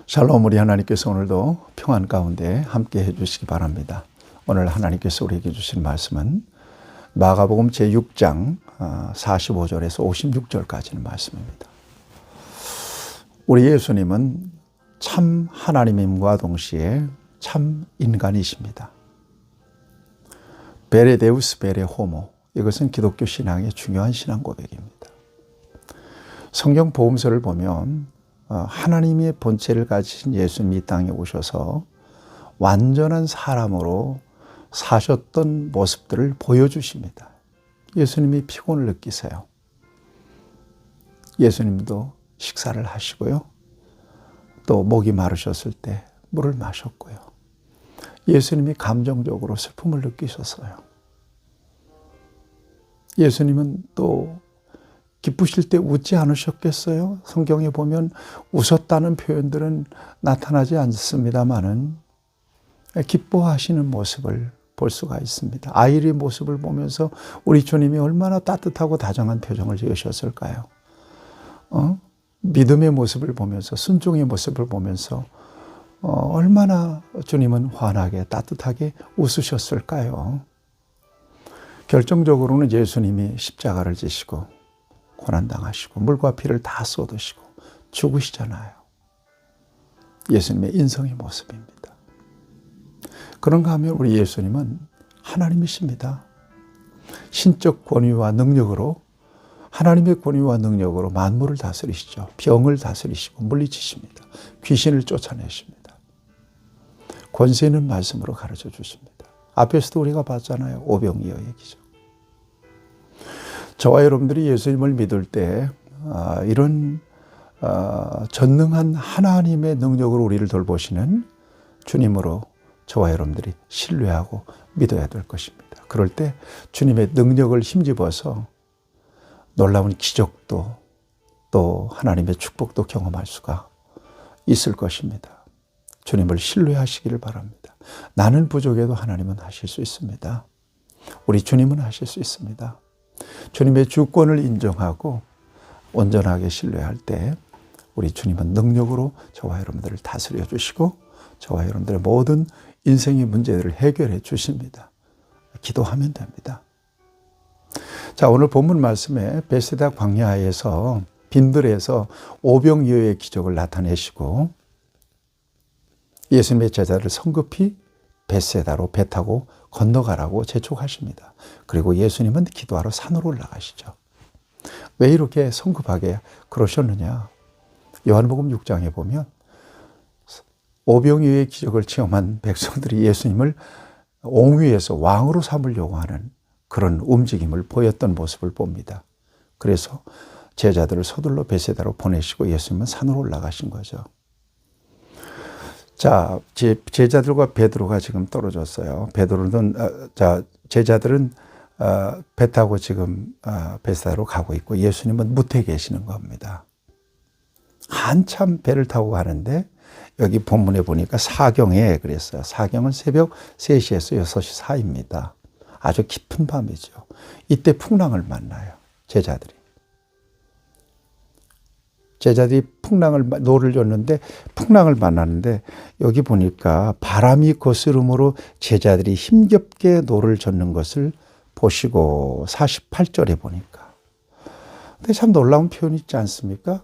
샬롬, 우리 하나님께서 오늘도 평안 가운데 함께 해주시기 바랍니다. 오늘 하나님께서 우리에게 주신 말씀은 마가복음 제6장 45절에서 56절까지는 말씀입니다. 우리 예수님은 참 하나님임과 동시에 참 인간이십니다. 베레 데우스 베레 호모, 이것은 기독교 신앙의 중요한 신앙 고백입니다. 성경 복음서를 보면 하나님의 본체를 가지신 예수님이 이 땅에 오셔서 완전한 사람으로 사셨던 모습들을 보여주십니다. 예수님이 피곤을 느끼세요. 예수님도 식사를 하시고요. 또 목이 마르셨을 때 물을 마셨고요. 예수님이 감정적으로 슬픔을 느끼셨어요. 예수님은 또 기쁘실 때 웃지 않으셨겠어요? 성경에 보면 웃었다는 표현들은 나타나지 않습니다만은 기뻐하시는 모습을 볼 수가 있습니다. 아이의 모습을 보면서 우리 주님이 얼마나 따뜻하고 다정한 표정을 지으셨을까요? 믿음의 모습을 보면서, 순종의 모습을 보면서 얼마나 주님은 환하게 따뜻하게 웃으셨을까요? 결정적으로는 예수님이 십자가를 지시고 고난당하시고 물과 피를 다 쏟으시고 죽으시잖아요. 예수님의 인성의 모습입니다. 그런가 하면 우리 예수님은 하나님이십니다. 신적 권위와 능력으로, 하나님의 권위와 능력으로 만물을 다스리시죠. 병을 다스리시고 물리치십니다. 귀신을 쫓아내십니다. 권세 있는 말씀으로 가르쳐 주십니다. 앞에서도 우리가 봤잖아요. 오병이어의 기적. 저와 여러분들이 예수님을 믿을 때 이런 전능한 하나님의 능력으로 우리를 돌보시는 주님으로 저와 여러분들이 신뢰하고 믿어야 될 것입니다. 그럴 때 주님의 능력을 힘입어서 놀라운 기적도 또 하나님의 축복도 경험할 수가 있을 것입니다. 주님을 신뢰하시기를 바랍니다. 나는 부족해도 하나님은 하실 수 있습니다. 우리 주님은 하실 수 있습니다. 주님의 주권을 인정하고 온전하게 신뢰할 때 우리 주님은 능력으로 저와 여러분들을 다스려 주시고 저와 여러분들의 모든 인생의 문제들을 해결해 주십니다. 기도하면 됩니다. 자, 오늘 본문 말씀에 베세다 광야에서 빈들에서 오병이어의 기적을 나타내시고 예수님의 제자를 성급히 베세다로 배 타고 건너가라고 재촉하십니다. 그리고 예수님은 기도하러 산으로 올라가시죠. 왜 이렇게 성급하게 그러셨느냐? 요한복음 6장에 보면 오병이어의 기적을 체험한 백성들이 예수님을 옹위에서 왕으로 삼으려고 하는 그런 움직임을 보였던 모습을 봅니다. 그래서 제자들을 서둘러 베세다로 보내시고 예수님은 산으로 올라가신 거죠. 자, 제자들과 베드로가 지금 떨어졌어요. 제자들은 배 타고 지금 베세다로 가고 있고 예수님은 무태에 계시는 겁니다. 한참 배를 타고 가는데 여기 본문에 보니까 사경에 그랬어요. 사경은 새벽 3시에서 6시 사이입니다. 아주 깊은 밤이죠. 이때 풍랑을 만나요. 제자들이 노를 줬는데 풍랑을 만났는데 여기 보니까 바람이 거스름으로 제자들이 힘겹게 노를 젓는 것을 보시고 48절에 보니까 근데 참 놀라운 표현이 있지 않습니까?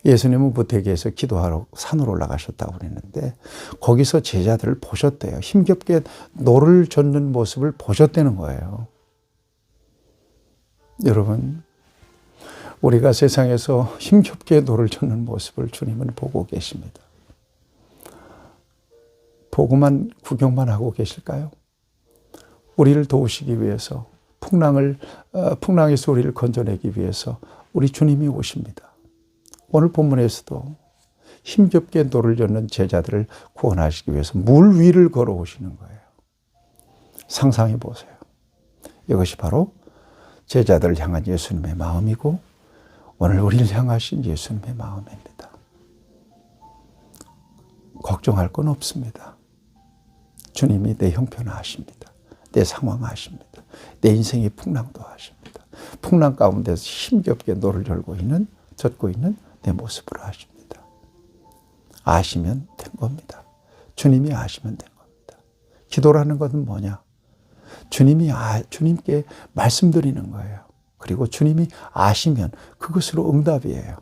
예수님은 무태기에서 기도하러 산으로 올라가셨다고 그랬는데 거기서 제자들을 보셨대요. 힘겹게 노를 젓는 모습을 보셨다는 거예요. 여러분, 우리가 세상에서 힘겹게 노를 젓는 모습을 주님은 보고 계십니다. 보고만 구경만 하고 계실까요? 우리를 도우시기 위해서 풍랑에서 우리를 건져내기 위해서 우리 주님이 오십니다. 오늘 본문에서도 힘겹게 노를 젓는 제자들을 구원하시기 위해서 물 위를 걸어오시는 거예요. 상상해 보세요. 이것이 바로 제자들을 향한 예수님의 마음이고 오늘 우리를 향하신 예수님의 마음입니다. 걱정할 건 없습니다. 주님이 내 형편을 아십니다. 내 상황을 아십니다. 내 인생의 풍랑도 아십니다. 풍랑 가운데서 힘겹게 노를 젓고 있는 내 모습을 아십니다. 아시면 된 겁니다. 주님이 아시면 된 겁니다. 기도라는 것은 뭐냐? 주님께 말씀드리는 거예요. 그리고 주님이 아시면 그것으로 응답이에요.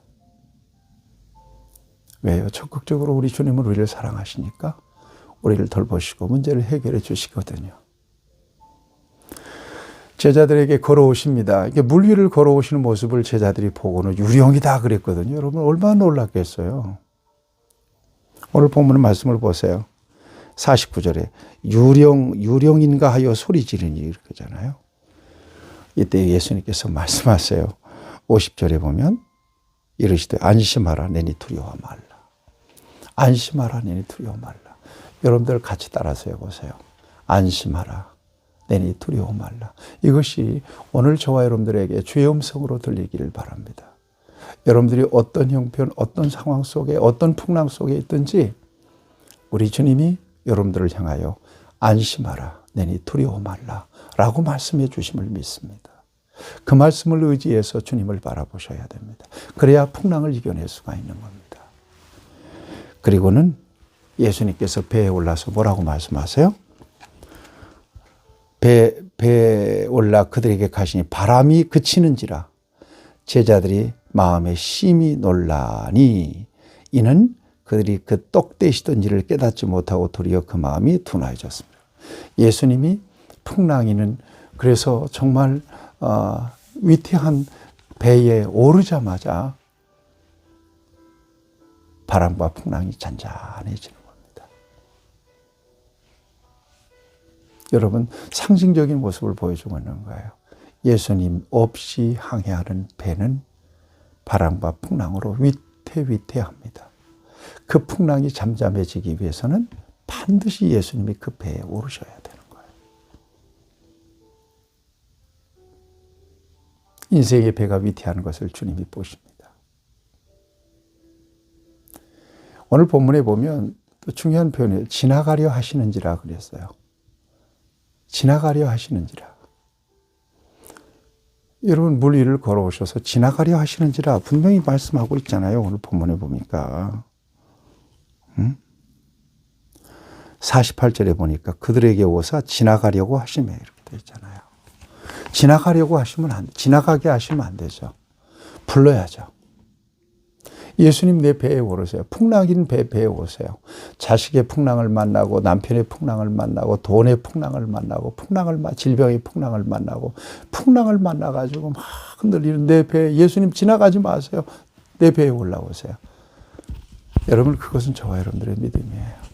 왜요? 적극적으로 우리 주님은 우리를 사랑하시니까 우리를 돌보시고 문제를 해결해 주시거든요. 제자들에게 걸어오십니다. 이게 물 위를 걸어오시는 모습을 제자들이 보고는 유령이다 그랬거든요. 여러분 얼마나 놀랐겠어요. 오늘 본문 말씀을 보세요. 49절에 유령인가 하여 소리 지르니 이렇게 하잖아요. 이때 예수님께서 말씀하세요. 50절에 보면 이르시되 안심하라 내니 두려워 말라. 안심하라 내니 두려워 말라. 여러분들 같이 따라서 해보세요. 안심하라 내니 두려워 말라. 이것이 오늘 저와 여러분들에게 주의 음성으로 들리기를 바랍니다. 여러분들이 어떤 형편, 어떤 상황 속에, 어떤 풍랑 속에 있든지 우리 주님이 여러분들을 향하여 안심하라 내니 두려워 말라 라고 말씀해 주심을 믿습니다. 그 말씀을 의지해서 주님을 바라보셔야 됩니다. 그래야 풍랑을 이겨낼 수가 있는 겁니다. 그리고는 예수님께서 배에 올라서 뭐라고 말씀하세요? 배에 올라 그들에게 가시니 바람이 그치는지라 제자들이 마음에 심히 놀라니 이는 그들이 그 떡 떼시던 일을 깨닫지 못하고 도리어 그 마음이 둔하여졌습니다. 예수님이 풍랑이는 그래서 정말 위태한 배에 오르자마자 바람과 풍랑이 잔잔해지는 겁니다. 여러분 상징적인 모습을 보여주고 있는 거예요. 예수님 없이 항해하는 배는 바람과 풍랑으로 위태합니다. 그 풍랑이 잠잠해지기 위해서는 반드시 예수님이 그 배에 오르셔야 되는 거예요. 인생의 배가 위태한 것을 주님이 보십니다. 오늘 본문에 보면 또 중요한 표현이에요. 지나가려 하시는지라 그랬어요. 지나가려 하시는지라. 여러분 물 위를 걸어오셔서 지나가려 하시는지라 분명히 말씀하고 있잖아요. 오늘 본문에 보니까. 48절에 보니까 그들에게 오사 지나가려고 하시며 이렇게 되어 있잖아요. 지나가려고 하시면 안 돼. 지나가게 하시면 안 되죠. 불러야죠. 예수님 내 배에 오르세요. 풍랑인 배에 오세요. 자식의 풍랑을 만나고 남편의 풍랑을 만나고 돈의 풍랑을 만나고 질병의 풍랑을 만나고 풍랑을 만나가지고 막 흔들리는 내 배에 예수님 지나가지 마세요. 내 배에 올라오세요. 여러분 그것은 저와 여러분들의 믿음이에요.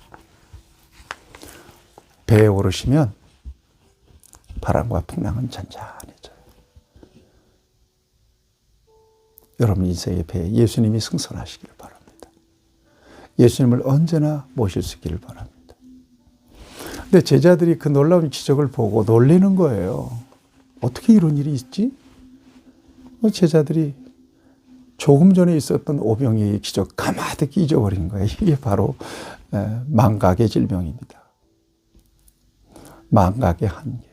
배에 오르시면 바람과 풍랑은 잔잔해져요. 여러분 인생의 배에 예수님이 승선하시기를 바랍니다. 예수님을 언제나 모실 수 있기를 바랍니다. 근데 제자들이 그 놀라운 기적을 보고 놀라는 거예요. 어떻게 이런 일이 있지? 제자들이 조금 전에 있었던 오병이의 기적 가마득히 잊어버린 거예요. 이게 바로 망각의 질병입니다. 망각의 한계.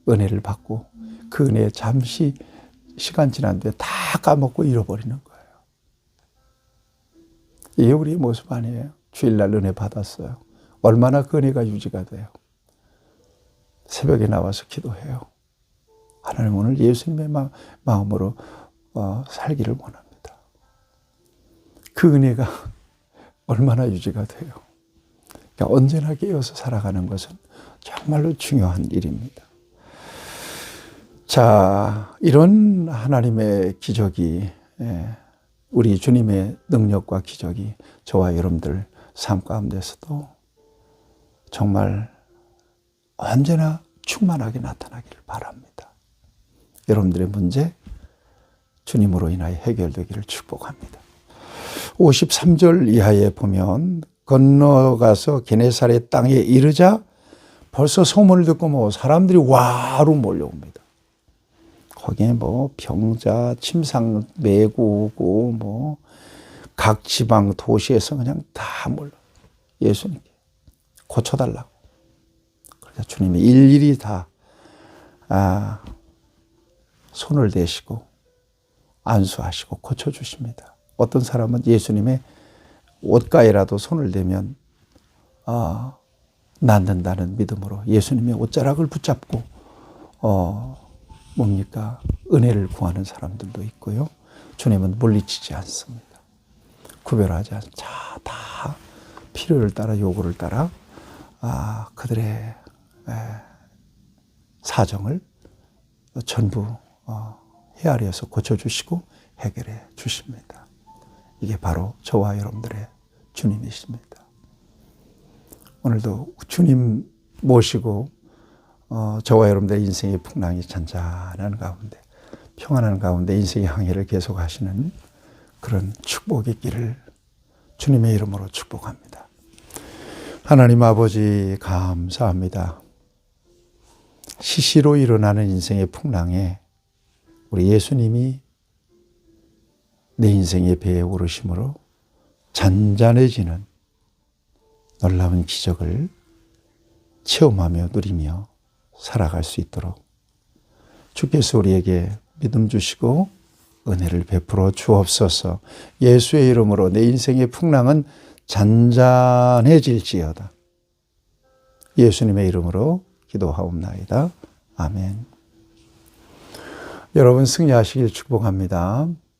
은혜를 받고 그 은혜에 잠시 시간 지난 뒤에 다 까먹고 잃어버리는 거예요. 이게 우리의 모습 아니에요. 주일날 은혜 받았어요. 얼마나 그 은혜가 유지가 돼요. 새벽에 나와서 기도해요. 하나님 오늘 예수님의 마음으로 살기를 원합니다. 그 은혜가 얼마나 유지가 돼요. 그러니까 언제나 깨어서 살아가는 것은 정말로 중요한 일입니다. 자, 이런 하나님의 기적이 우리 주님의 능력과 기적이 저와 여러분들 삶 가운데서도 정말 언제나 충만하게 나타나기를 바랍니다. 여러분들의 문제 주님으로 인하여 해결되기를 축복합니다. 53절 이하에 보면 건너가서 게네사렛 땅에 이르자 벌써 소문을 듣고 사람들이 와로 몰려옵니다. 거기에 병자, 침상 메고 오고 각 지방 도시에서 그냥 다 몰려 예수님께 고쳐달라고. 그래서 주님이 일일이 다 손을 대시고 안수하시고 고쳐주십니다. 어떤 사람은 예수님의 옷가에라도 손을 대면 낫는다는 믿음으로 예수님의 옷자락을 붙잡고 은혜를 구하는 사람들도 있고요. 주님은 물리치지 않습니다. 구별하지 않습니다. 다 필요를 따라 요구를 따라 그들의 사정을 전부 헤아려서 고쳐주시고 해결해 주십니다. 이게 바로 저와 여러분들의 주님이십니다. 오늘도 주님 모시고 저와 여러분들의 인생의 풍랑이 잔잔한 가운데 평안한 가운데 인생의 항해를 계속하시는 그런 축복의 길을 주님의 이름으로 축복합니다. 하나님 아버지 감사합니다. 시시로 일어나는 인생의 풍랑에 우리 예수님이 내 인생의 배에 오르심으로 잔잔해지는 놀라운 기적을 체험하며 누리며 살아갈 수 있도록 주께서 우리에게 믿음 주시고 은혜를 베풀어 주옵소서. 예수의 이름으로 내 인생의 풍랑은 잔잔해질지어다. 예수님의 이름으로 기도하옵나이다. 아멘. 여러분 승리하시길 축복합니다.